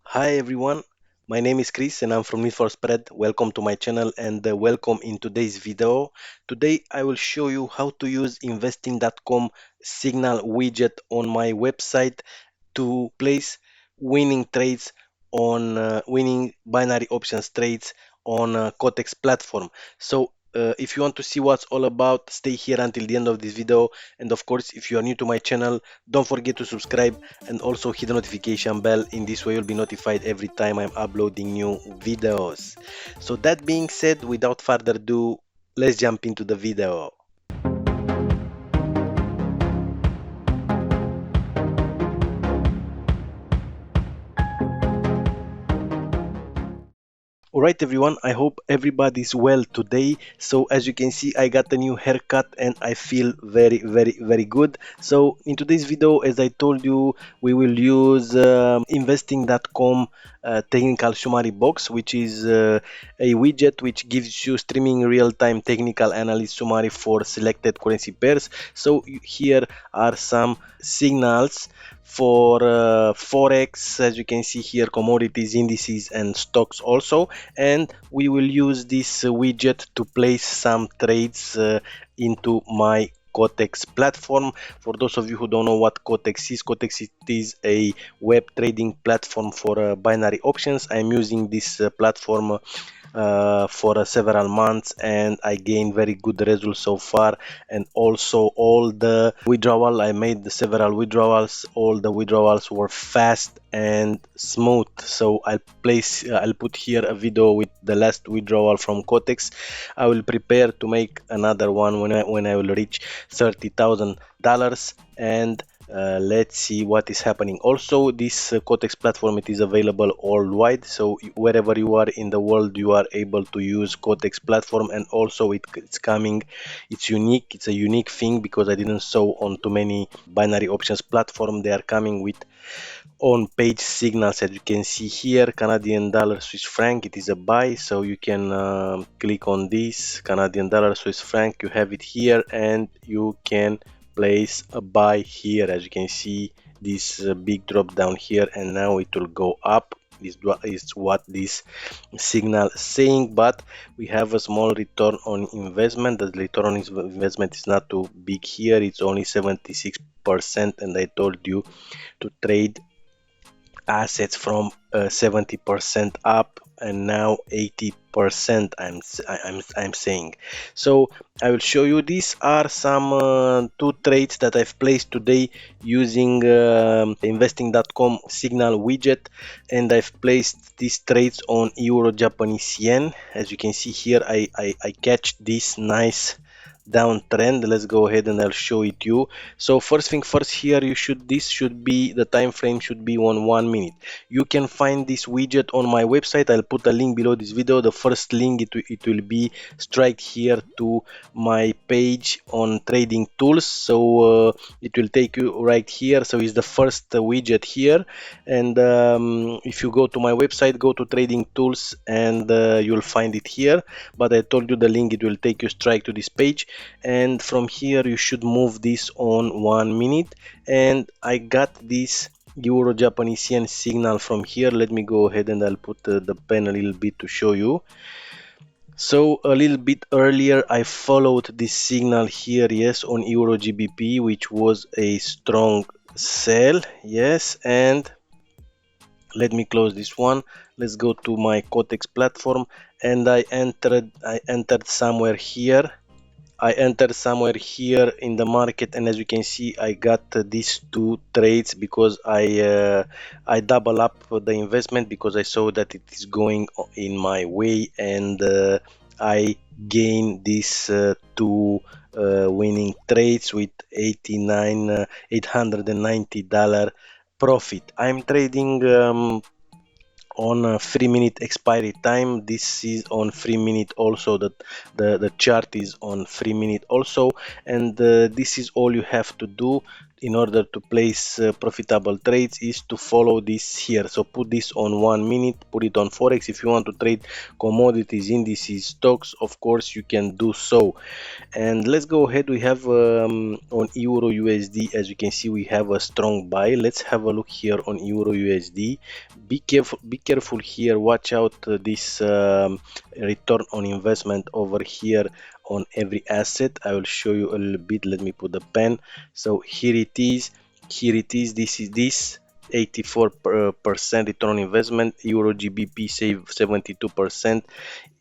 Hi everyone, my name is Chris and I'm from Need for Spread. Welcome to my channel and welcome in today's video. Today I will show you how to use investing.com signal widget on my website to place winning trades on winning binary options trades on Cotex platform. If you want to see what's all about, stay here until the end of this video. And of course, if you are new to my channel, don't forget to subscribe and also hit the notification bell. In this way, you'll be notified every time I'm uploading new videos. So that being said, without further ado, let's jump into the video. Alright everyone, I hope everybody's well today. So as you can see, I got a new haircut and I feel very good. So in today's video, as I told you, we will use investing.com technical summary box, which is a widget which gives you streaming real-time technical analysis summary for selected currency pairs. So here are some signals for forex, as you can see here, commodities, indices and stocks also, and we will use this widget to place some trades into my Cotex platform. For those of you who don't know what Cotex is a web trading platform for binary options. I'm using this platform for several months and I gained very good results so far. And also all the withdrawal, I made several withdrawals, all the withdrawals were fast and smooth. So I'll put here a video with the last withdrawal from Cotex. I will prepare to make another one when I will reach $30,000. And let's see what is happening. Also, this Cotex platform, it is available worldwide, so wherever you are in the world you are able to use Cotex platform. And also it's coming, it's unique, it's a unique thing because I didn't saw on too many binary options platform. They are coming with on page signals, as you can see here. Canadian dollar, Swiss franc, it is a buy, so you can click on this Canadian dollar, Swiss franc, you have it here and you can place a buy here. As you can see, this big drop down here and now it will go up. Is what this signal is saying, but we have a small return on investment. The return on investment is not too big here, it's only 76%, and I told you to trade assets from 70% up and now 80%. I'm saying. So I will show you, these are some two trades that I've placed today using investing.com signal widget, and I've placed these trades on Euro Japanese yen. As you can see here, I catch this nice downtrend. Let's go ahead and I'll show it you. So first thing first, here you should, this should be, the time frame should be on 1 minute. You can find this widget on my website. I'll put a link below this video. The first link, it will be straight here to my page on trading tools. So it will take you right here. So it's the first widget here. And if you go to my website, go to trading tools, and you'll find it here. But I told you the link, it will take you straight to this page, and from here you should move this on 1 minute. And I got this Euro Japanese yen signal from here. Let me go ahead and I'll put the pen a little bit to show you. So a little bit earlier I followed this signal here, yes, on Euro GBP, which was a strong sell, yes. And let me close this one. Let's go to my Cotex platform, and I entered somewhere here. In the market, and as you can see, I got these two trades because I double up the investment because I saw that it is going in my way, and I gain these two winning trades with $890 profit. I'm trading on a 3-minute expiry time. This is on 3-minute also, that the chart is on 3-minute also. And this is all you have to do. in order to place profitable trades is to follow this here. So put this on 1 minute, put it on forex. If you want to trade commodities, indices, stocks, of course you can do so. And let's go ahead. We have on euro USD, as you can see, we have a strong buy. Let's have a look here on euro USD. Be careful here. Watch out this return on investment over here on every asset. I will show you a little bit. Let me put the pen. So here it is. This is this 84% return on investment. Euro GBP save 72%.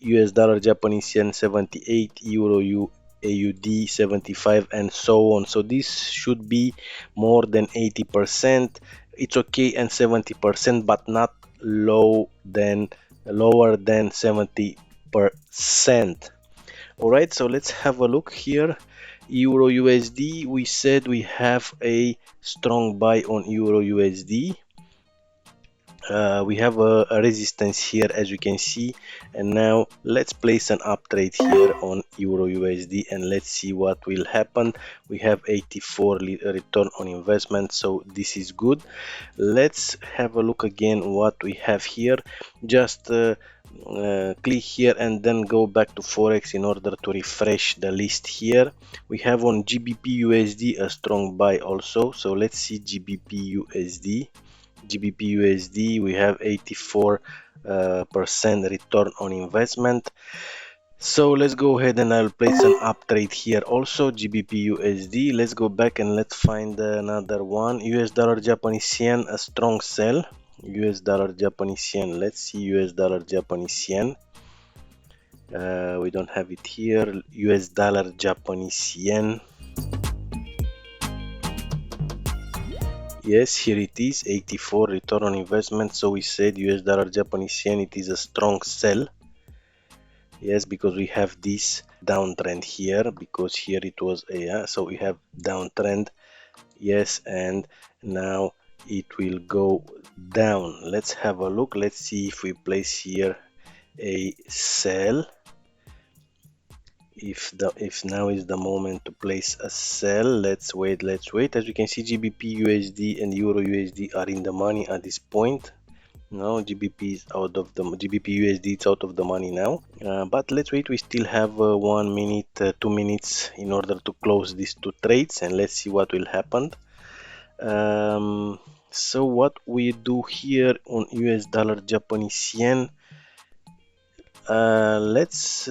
US dollar Japanese yen 78, euro AUD 75, and so on. So this should be more than 80%. It's okay, and 70%, but not lower than 70%. All right, so let's have a look here. Euro USD, we said we have a strong buy on Euro USD. We have a resistance here, as you can see, and now let's place an up trade here on euro USD and let's see what will happen. We have 84 return on investment, so this is good. Let's have a look again what we have here. Just click here and then go back to forex in order to refresh the list here. We have on GBP USD a strong buy also, so let's see GBP USD. GBP USD, we have 84% return on investment. So let's go ahead and I'll place an up trade here also. GBP USD, let's go back and let's find another one. US dollar Japanese yen, a strong sell. US dollar Japanese yen, let's see US dollar Japanese yen. We don't have it here. US dollar Japanese yen. Yes, here it is, 84 return on investment. So we said US dollar Japanese yen, it is a strong sell. Yes, because we have this downtrend here, because here it was a so we have downtrend. Yes, and now it will go down. Let's have a look. Let's see if we place here a sell. If now is the moment to place a sell. Let's wait. As you can see, GBP USD and euro USD are in the money at this point. Now GBP is out of the GBP USD, it's out of the money now, but let's wait. We still have 1 minute 2 minutes in order to close these two trades, and let's see what will happen. So what we do here on US dollar Japanese yen, let's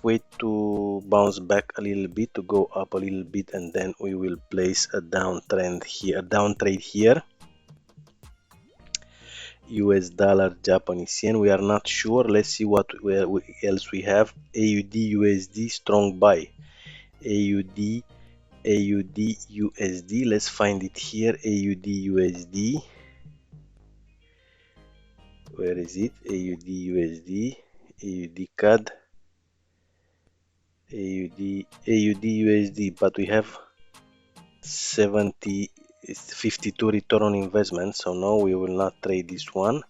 wait to bounce back a little bit, to go up a little bit, and then we will place a downtrend here, a down trade here. US dollar Japanese yen, we are not sure. Let's see what else we have. AUD USD strong buy. AUD USD, let's find it here. AUD USD, where is it? AUD USD, AUD CAD, AUD USD, but we have 52 return on investment, so no, we will not trade this one.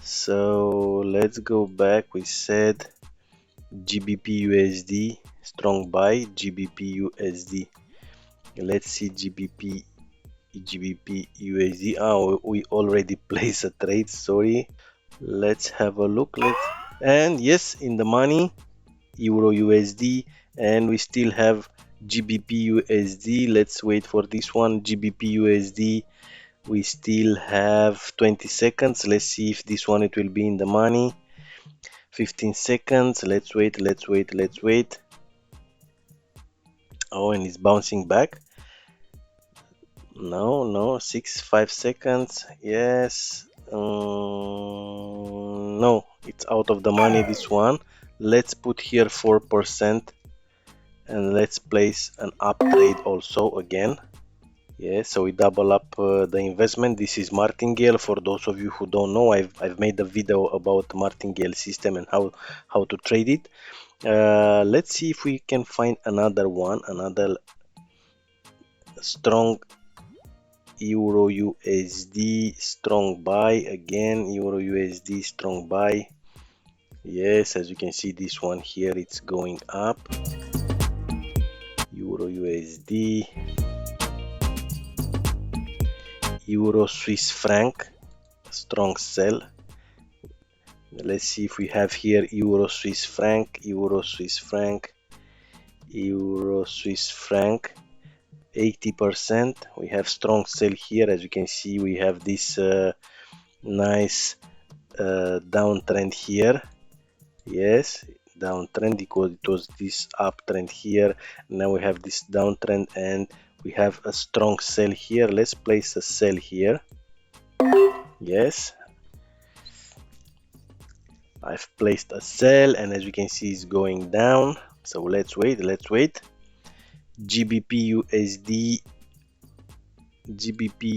So let's go back. We said GBP USD strong buy, GBP USD. Let's see GBP USD. We already placed a trade, sorry. Let's have a look. And yes, in the money, euro USD, and we still have GBP USD. Let's wait for this one. GBP USD, we still have 20 seconds. Let's see if this one it will be in the money. 15 seconds. Let's wait. Oh, and it's bouncing back. No, 5 seconds. Yes. No, it's out of the money, this one. Let's put here 4%, and let's place an up trade also again. Yes, so we double up the investment. This is martingale. For those of you who don't know, I've made a video about martingale system and how to trade it. Let's see if we can find another one, another strong euro USD strong buy. Again, euro USD strong buy. Yes, as you can see, this one here, it's going up. Euro USD. euro Swiss franc, strong sell. Let's see if we have here euro Swiss franc, euro Swiss franc, euro Swiss franc, 80%. We have strong sell here. As you can see, we have this nice downtrend here. Yes, downtrend, because it was this uptrend here. Now we have this downtrend and we have a strong sell here. Let's place a sell here. Yes, I've placed a sell, and as you can see, it's going down. So let's wait. GBP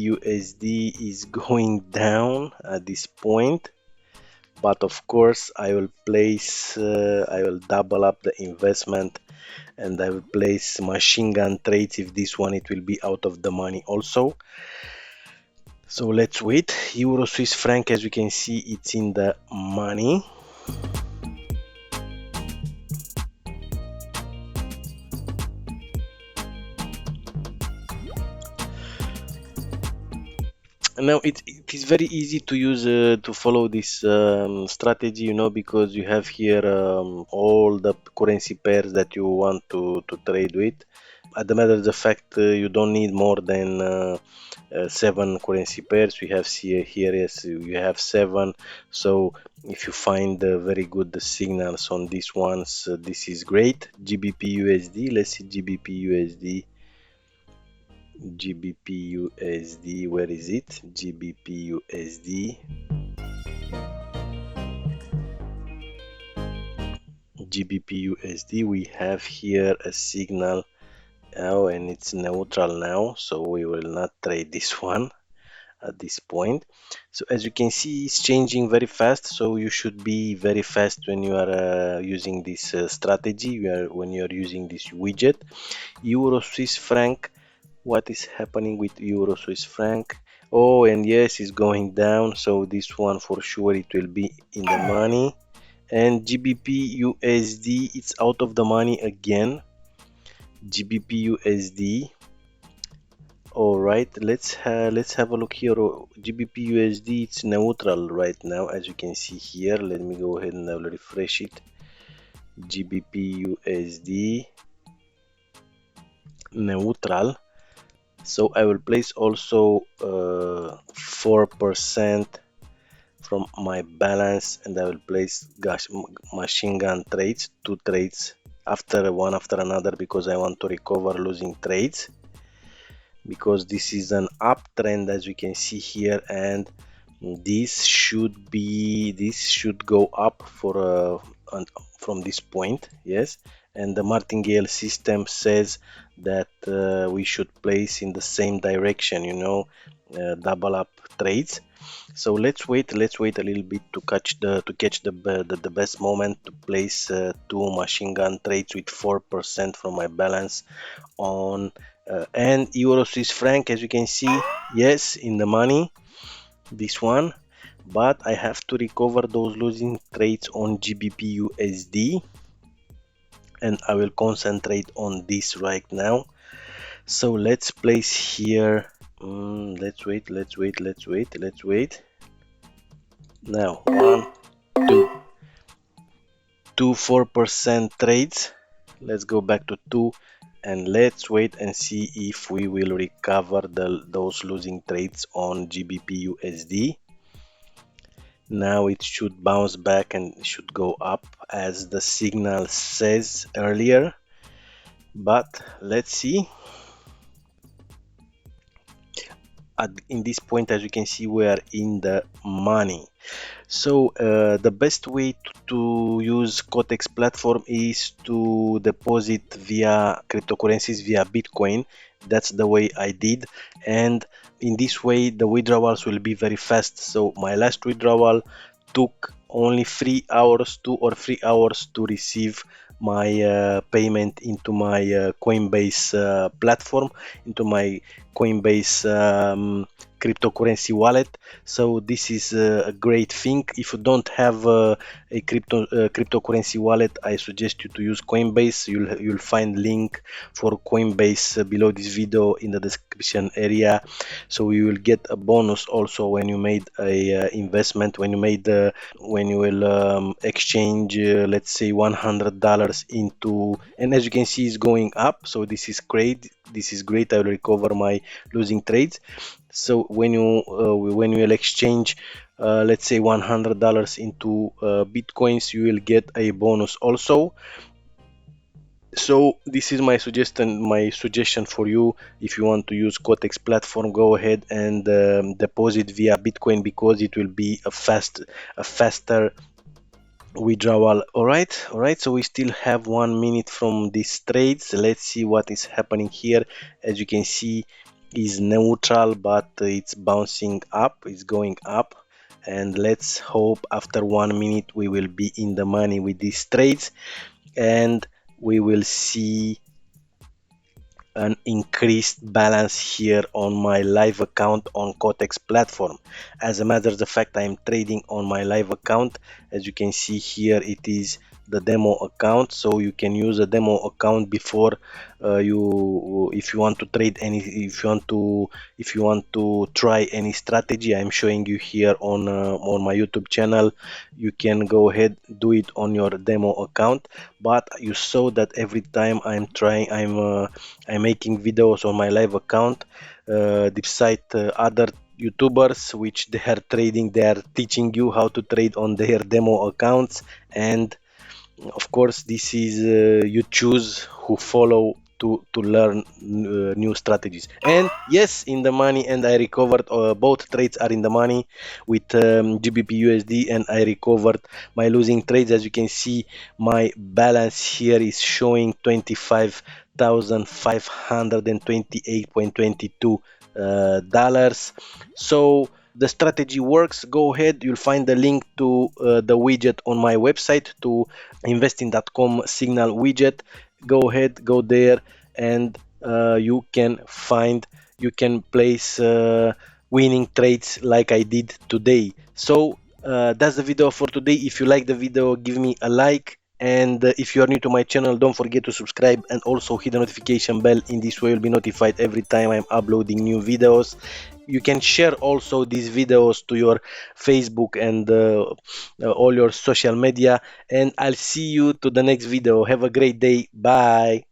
USD is going down at this point, but of course I will double up the investment, and I will place machine gun trades if this one it will be out of the money also. So let's wait. Euro Swiss franc, as you can see, it's in the money. Now it is very easy to use to follow this strategy, you know, because you have here all the currency pairs that you want to trade with. At the matter of the fact, you don't need more than 7 currency pairs. We have here, yes, you have 7. So if you find very good signals on these ones, this is great. GBP USD, let's see GBP USD. GBP USD, where is it? GBP USD. GBP USD, we have here a signal. Oh, and it's neutral now, so we will not trade this one at this point. So as you can see, it's changing very fast, so you should be very fast when you are using this strategy, when you are using this widget. Euro Swiss franc, what is happening with euro Swiss franc? Oh, and yes, it's going down, so this one for sure it will be in the money. And GBP USD, it's out of the money again. GBP USD. All right, let's have a look here. GBP USD, it's neutral right now, as you can see here. Let me go ahead and refresh it. GBP USD neutral. So I will place also 4% from my balance, and I will place machine gun trades, 2 trades one after another, because I want to recover losing trades, because this is an uptrend, as you can see here, and this should go up from this point. Yes, and the martingale system says that we should place in the same direction, you know, double up trades. So let's wait a little bit to catch the best moment to place 2 machine gun trades with 4% from my balance on and euro Swiss franc, as you can see, yes, in the money, this one. But I have to recover those losing trades on GBP USD, and I will concentrate on this right now. So let's place here. Let's wait. Now 1, 2, 4% trades. Let's go back to 2, and let's wait and see if we will recover those losing trades on GBP USD. Now it should bounce back and should go up as the signal says earlier, but let's see. In this point, as you can see, we are in the money. So the best way to use Cotex platform is to deposit via cryptocurrencies, via Bitcoin. That's the way I did, and in this way the withdrawals will be very fast. So my last withdrawal took only 3 hours, 2 or 3 hours to receive my payment into my Coinbase platform, into my Coinbase cryptocurrency wallet. So this is a great thing. If you don't have a cryptocurrency wallet, I suggest you to use Coinbase. You'll find link for Coinbase below this video in the description area. So you will get a bonus also when you made a investment, when you will exchange, let's say $100 into, and as you can see, it's going up. So this is great. This is great. I will recover my losing trades. So when you will exchange, let's say $100 into bitcoins, you will get a bonus also. So this is my suggestion for you. If you want to use Cotex platform, go ahead and deposit via Bitcoin, because it will be a faster withdrawal. All right, so we still have 1 minute from these trades. Let's see what is happening here. As you can see, is neutral, but it's bouncing up, it's going up, and let's hope after 1 minute we will be in the money with these trades, and we will see an increased balance here on my live account on Cotex platform. As a matter of fact, I am trading on my live account. As you can see here, it is the demo account, so you can use a demo account before you if you want to trade any, if you want to try any strategy I'm showing you here on my YouTube channel. You can go ahead, do it on your demo account. But you saw that every time I'm making videos on my live account, beside other YouTubers which they are trading, they are teaching you how to trade on their demo accounts. And of course, this is you choose who follow to learn new strategies. And yes, in the money, and I recovered, both trades are in the money with GBP USD, and I recovered my losing trades. As you can see, my balance here is showing 25,528.22 dollars. So the strategy works. Go ahead, you'll find the link to the widget on my website, to investing.com signal widget. Go ahead, go there, and you can place winning trades like I did today. So that's the video for today. If you like the video, give me a like, and if you are new to my channel, don't forget to subscribe and also hit the notification bell. In this way, you'll be notified every time I'm uploading new videos. You can share also these videos to your Facebook and all your social media, and I'll see you to the next video. Have a great day. Bye.